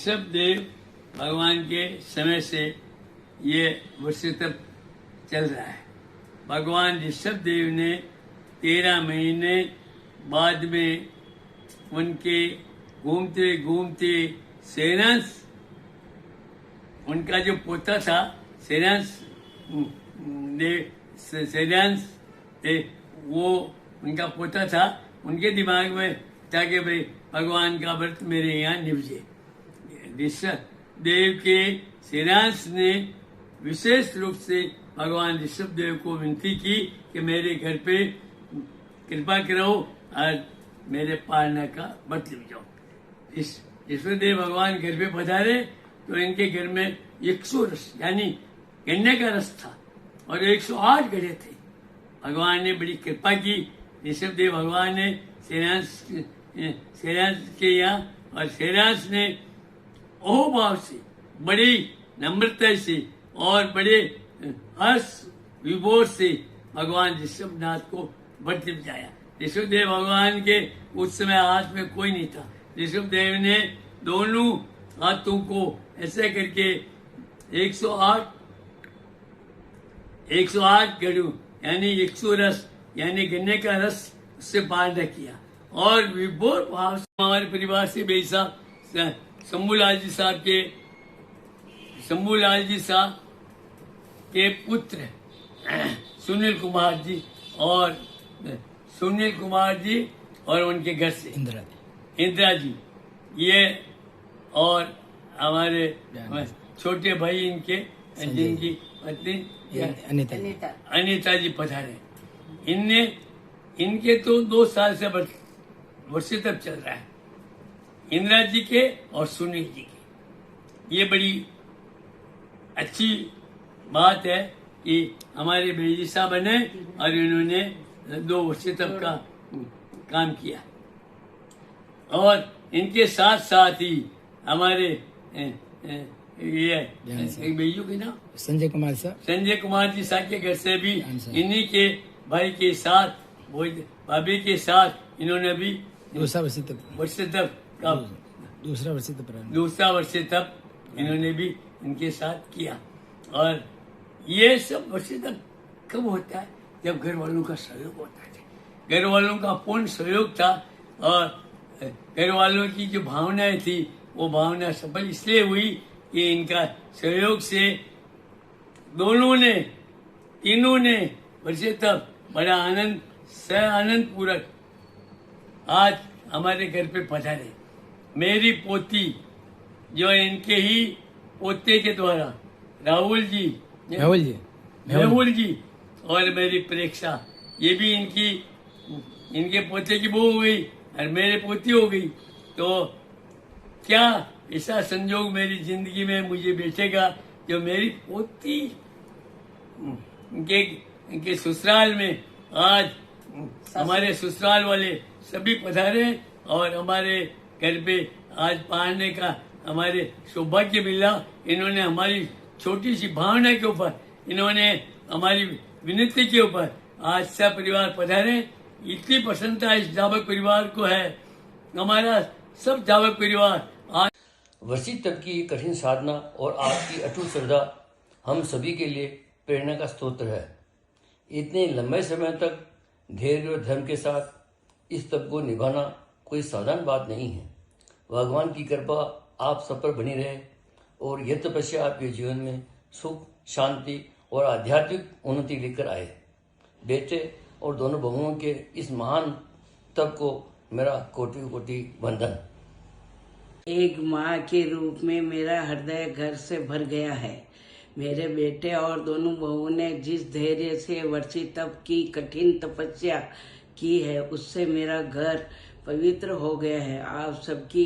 ऋषभ देव भगवान के समय से ये वर्ष तक चल रहा है। भगवान ऋषभ देव ने 13 महीने बाद में उनके घूमते घूमते सेनांस, उनका जो पोता था सेनांस वो उनका पोता था, उनके दिमाग में था कि भाई भगवान का व्रत मेरे यहाँ निभजे। ऋषभ देव के सेनांस ने विशेष रूप से भगवान ऋषभ देव को विनती की कि मेरे घर पे कृपा करो और मेरे पालना का व्रत निभ जाओ। ऋषभ देव भगवान घर पे पधारे तो इनके घर में 100 रस यानी गन्ने का रस था और 108 गधे थे। भगवान ने बड़ी कृपा की। ऋषभ देव भगवान ने सेनांस के यहाँ, और सेनांस ने अहोभाव से, बड़ी नम्रता से और बड़े हर्ष विभोर से भगवान ऋषभनाथ को व्रत निभाया। ऋषभ देव भगवान के उस समय हाथ में कोई नहीं था। ऋषभ देव ने दोनों हाथों को ऐसे करके 108 गड़ू यानी 100 रस यानी गन्ने का रस उससे पालना किया। और विभोर भाव से हमारे परिवार से भाई साहब शंभूलाल जी साहब के पुत्र सुनील कुमार जी और उनके घर से इंदिरा जी ये, और हमारे छोटे भाई इनके जिनकी पत्नी अनीता जी पधारे। इनके तो 2 साल से वर्ष तक चल रहा है, इंदिरा जी के और सुनील जी के। ये बड़ी अच्छी बात है कि हमारे बेजी साहब बने और इन्होंने 2 वर्ष तक का काम किया। और इनके साथ साथ ही हमारे ये बेजू के नाम संजय कुमार जी साहब के घर से भी इन्हीं के भाई के साथ, भाभी के साथ इन्होंने भी दूसरा वर्ष तक इन्होंने भी इनके साथ किया। और ये सब वर्ष तक कब होता है? जब घर वालों का सहयोग होता है। घर वालों का पूर्ण सहयोग था और घर वालों की जो भावनाएं थी वो भावना सफल इसलिए हुई कि इनका सहयोग से तीनों ने वर्ष तक बड़ा आनंद पूर्वक आज हमारे घर पे पधारे। मेरी पोती जो इनके ही पोते के द्वारा राहुल जी और मेरी प्रेक्षा, ये भी इनके पोते की बहू हो गई और मेरे पोती हो गई। तो क्या ऐसा संजोग मेरी जिंदगी में मुझे बैठेगा जो मेरी पोती इनके ससुराल में आज हमारे ससुराल वाले सभी पधारे और हमारे घर पे आज पढ़ने का हमारे सौभाग्य मिला। इन्होंने हमारी छोटी सी भावना के ऊपर, इन्होंने हमारी विनती के ऊपर आज सब परिवार पधारे। इतनी प्रसन्नता इस जावक परिवार को है। हमारा सब जावक परिवार आज वर्षी तप की कठिन साधना और आपकी अटूट श्रद्धा हम सभी के लिए प्रेरणा का स्रोत है। इतने लंबे समय तक धैर्य और धर्म के साथ इस तप को निभाना कोई साधारण बात नहीं है। भगवान की कृपा आप सब पर बनी रहे और यह तपस्या आपके जीवन में सुख, शांति और आध्यात्मिक उन्नति लेकर आए। बेटे और दोनों बहुओं के इस महान तप को मेरा कोटि कोटि वंदन। एक माँ के रूप में मेरा हृदय घर से भर गया है। मेरे बेटे और दोनों बहुओं ने जिस धैर्य से वर्षी तप की कठिन तपस्या की है उससे मेरा घर पवित्र हो गया है। आप सबकी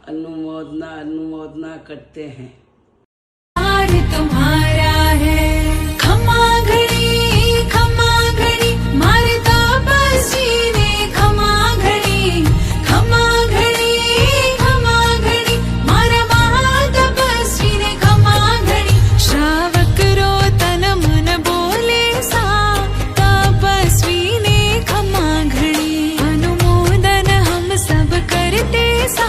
अनुमोदना करते हैं। तुम्हारा है खमा घड़ी मारता बसी ने खमा घड़ी मारा माता बसी ने खमा घड़ी। श्रावक रो तन मन बोले सा तपस्वी ने खमा घड़ी। अनुमोदन हम सब करते सा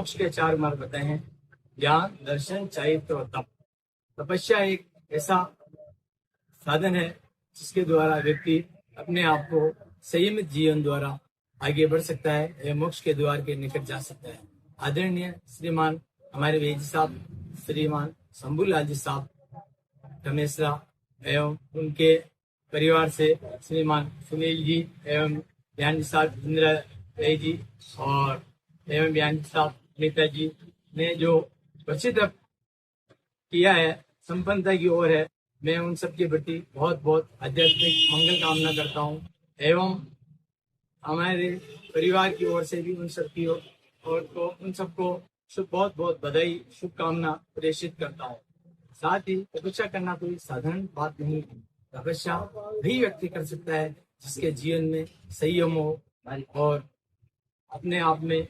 मोक्ष के 4 मार्ग बताए हैं, ज्ञान, दर्शन, चारित्र और तप। तपस्या एक ऐसा साधन है जिसके द्वारा व्यक्ति अपने आप को संयमित जीवन द्वारा आगे बढ़ सकता है एवं मोक्ष के द्वार के निकट जा सकता है। आदरणीय श्रीमान हमारे वेद साहब, श्रीमान शंभूलाल जी साहब रमेशरा एवं उनके परिवार से श्रीमान सुनील जी एवं बयान जी साहब इंदिरा जी और एवं बयान जी साहब नीता जी ने जो प्रसिद्ध किया है, संपन्नता की ओर है। मैं उन सबके प्रति बहुत बहुत आध्यात्मिक मंगल कामना करता हूँ एवं हमारे परिवार की ओर से भी उन सबकी ओर को उन सबको बहुत बहुत बधाई, शुभकामना प्रेषित करता हूँ। साथ ही तपस्या करना कोई साधारण बात नहीं है। तपस्या वही व्यक्ति कर सकता है जिसके जीवन में संयम हो और अपने आप में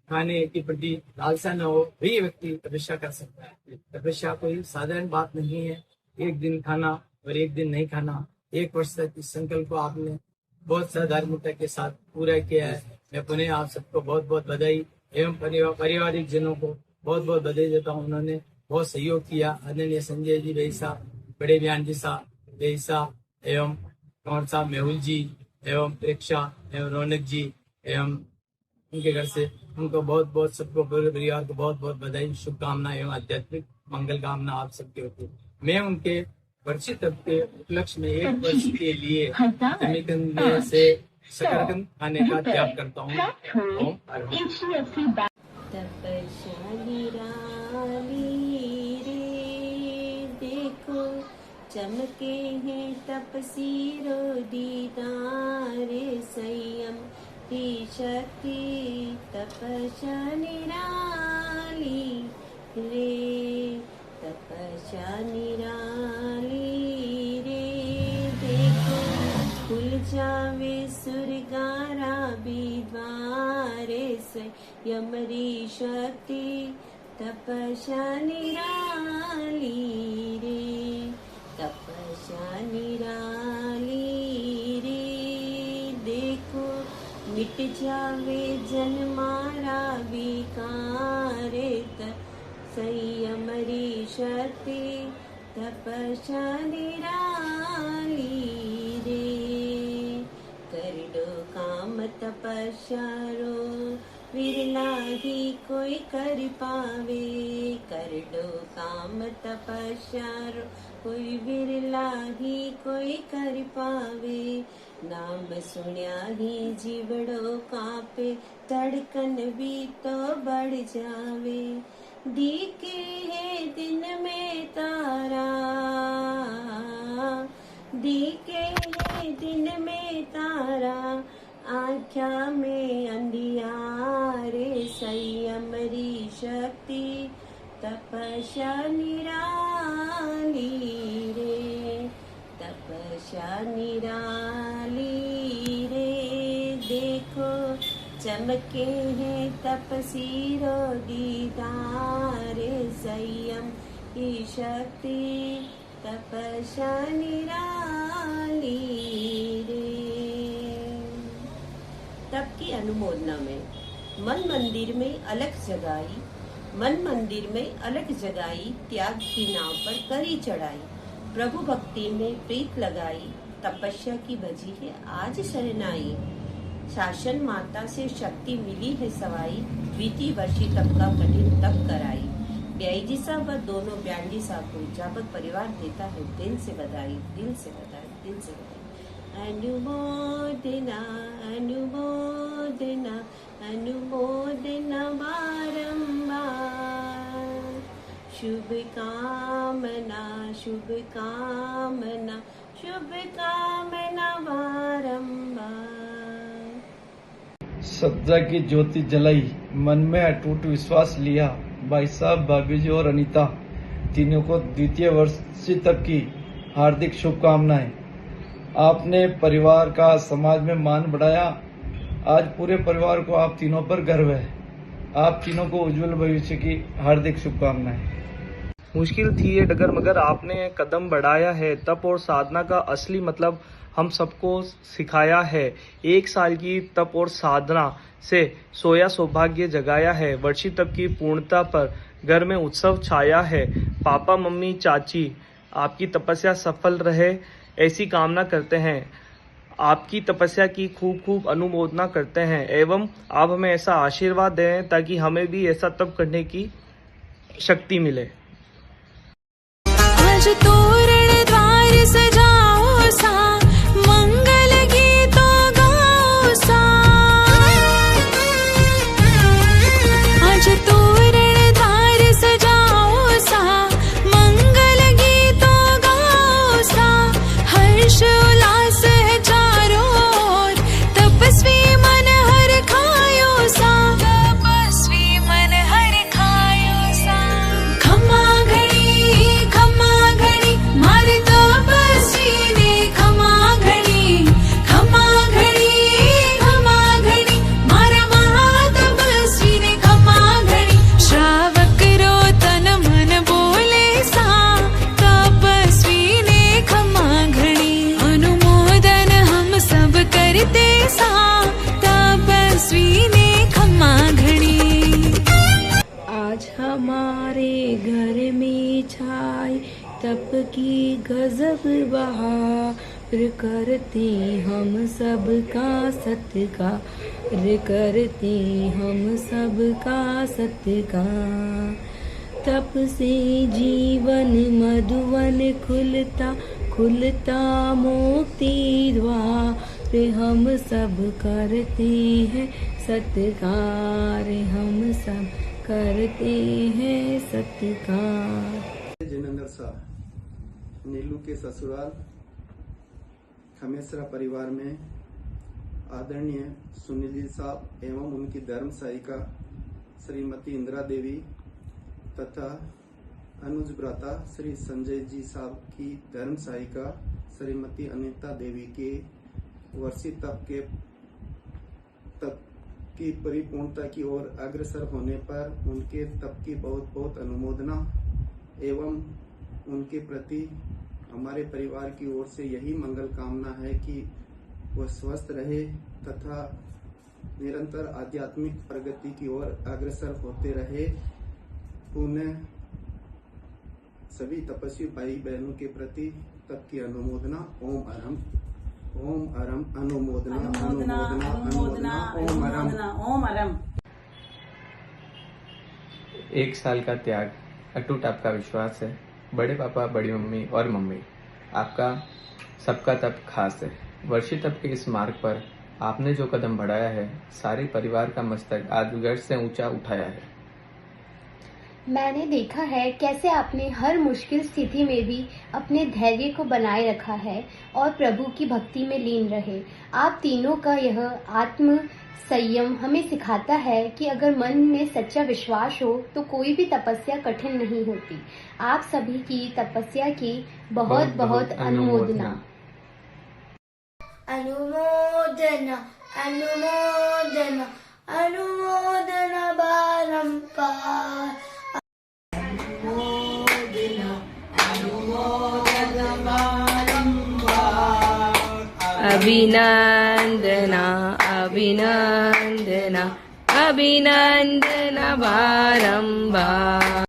खाने के प्रति लालसा न हो, वही व्यक्ति तपस्या कर सकता है। तपस्या कोई साधारण बात नहीं है। एक दिन खाना और एक दिन नहीं खाना, 1 वर्ष तक इस संकल्प को आपने बहुत साधारणता के साथ पूरा किया है। मैं पुनः आप सबको बहुत बहुत बधाई एवं पारिवारिक जनों को बहुत बहुत बधाई देता हूँ। उन्होंने बहुत सहयोग किया। आदरणीय संजय जी बेईसा, बड़े बयान जी साहब बेईसा एवं कंवर साहब मेहुल जी एवं प्रेक्षा एवं रौनक जी एवं उनके घर से उनको बहुत बहुत सबको पूरे परिवार को बहुत बहुत बधाई, शुभकामना एवं आध्यात्मिक मंगल कामना आप सबके होती। मैं उनके वर्षित के उपलक्ष्य में 1 वर्ष के लिए समीकंद से शकरकंद खाने का त्याग करता हूँ। ओम तपस्या निराली रे, देखो चमके हैं तपसीरो दीदारे, संयम की शक्ति तपस्या निराली रे, तपस्या निराली रे, देखो खुल जावे सुरगारा विद्वारे, संयमरी शक्ति तपस्या निराली रे, तपस्या निराली रे, देखो मिट जावे जन्मारा विकारे, संयमरी शक्ति तपस्या निराली रे, कर दो काम तपस्या रो, विरला ही कोई कर पावे, कर दो काम तपस्या रो, कोई विरला ही कोई कर पावे, नाम सुन्या ही जीवड़ो कापे, धड़कन भी तो बढ़ जावे, दिखे है दिन में तारा, दिखे है दिन में तारा, आँख्या में अंधियारे, संयमरी शक्ति तपस्या निराली रे, तपस्या निराली रे, देखो चमके हैं तपसीरो दीदारे, संयम की शक्ति तपस्या निराली रे। तप की अनुमोदना में मन मंदिर में अलग जगाई, मन मंदिर में अलग जगाई, त्याग की नाव पर करी चढ़ाई, प्रभु भक्ति में प्रीत लगाई, तपस्या की बजी है आज शरणाई, शासन माता से शक्ति मिली है सवाई, द्वितीय वर्षी तप का कठिन तप कराई। ब्याई जी साहब व दोनों बयान जी साहब को जापक परिवार देता है दिल से बधाई, दिल से बधाई, दिल से बधाई। अनुमोदना अनुमोदना अनुमोदना बारंबार, शुभ कामना शुभ कामना शुभ कामना बारंबार। श्रद्धा की ज्योति जलाई, मन में अटूट विश्वास लिया, भाई साहब, भाभी जी और अनीता तीनों को द्वितीय वर्षी तक की हार्दिक शुभकामनाएं। आपने परिवार का समाज में मान बढ़ाया। आज पूरे परिवार को आप तीनों पर गर्व है। आप तीनों को उज्जवल भविष्य की हार्दिक शुभकामनाएं। मुश्किल थी ये डगर मगर आपने कदम बढ़ाया है। तप और साधना का असली मतलब हम सबको सिखाया है। 1 साल की तप और साधना से सोया सौभाग्य जगाया है। वर्षी तप की पूर्णता पर घर में उत्सव छाया है। पापा मम्मी चाची आपकी तपस्या सफल रहे ऐसी कामना करते हैं। आपकी तपस्या की खूब खूब अनुमोदना करते हैं एवं आप हमें ऐसा आशीर्वाद दें ताकि हमें भी ऐसा तप करने की शक्ति मिले। आज तोरण द्वार सजाओ सा, मंगल गीतों गाओ सा। आज तोरण द्वार सजाओ सा, मंगल गीतों गाओ सा। हर्ष उल्लास है चारों ओर, तपस्वी मन हर खायो सा। तपस्वी मन हर खायो सा। खमा घड़ी मारे तपस्वी ने खमा घड़ी मारा महातपस्वी ने खमा घड़ी। श्रावक रो तन मन बोले सा, तपस्वी ने खमा घड़ी। अनुमोदन हम सब करते सा, तपस्वी ने खमा घड़ी। आज हमारे घर में छाई तप की गजब बहार, करते हम सबका सत्कार, करते हम सबका सत्कार। तप से जीवन मधुवन खुलता, खुलता मुक्ति द्वार। हम सब करते हैं सत्कार, हम सब करते हैं सत्कार। जिनेंद्र साहब नीलू के ससुराल खमेसरा परिवार में आदरणीय सुनील जी साहब एवं उनकी धर्म सहायिका श्रीमती इंदिरा देवी तथा अनुज भ्राता श्री संजय जी साहब की धर्म सहायिका श्रीमती अनीता देवी के वर्षी तप की परिपूर्णता की ओर अग्रसर होने पर उनके तप की बहुत बहुत अनुमोदना एवं उनके प्रति हमारे परिवार की ओर से यही मंगल कामना है कि वह स्वस्थ रहे तथा निरंतर आध्यात्मिक प्रगति की ओर अग्रसर होते रहे। पुनः सभी तपस्वी भाई बहनों के प्रति तप की अनुमोदना। ओम अरम अनुमोदना अनुमोदना ओम अरम। 1 साल का त्याग, अटूट आपका विश्वास है। बड़े पापा, बड़ी मम्मी और मम्मी, आपका सबका तप खास है। वर्षी तप के इस मार्ग पर आपने जो कदम बढ़ाया है, सारे परिवार का मस्तक आज गर्व से ऊंचा उठाया है। मैंने देखा है कैसे आपने हर मुश्किल स्थिति में भी अपने धैर्य को बनाए रखा है और प्रभु की भक्ति में लीन रहे। आप तीनों का यह आत्म संयम हमें सिखाता है कि अगर मन में सच्चा विश्वास हो तो कोई भी तपस्या कठिन नहीं होती। आप सभी की तपस्या की बहुत बहुत अनुमोदना। अनुमोदना अनुमोदना अनुमोदना बारंबार। अभिनंदना अभिनंदना अभिनंदना बारंबार।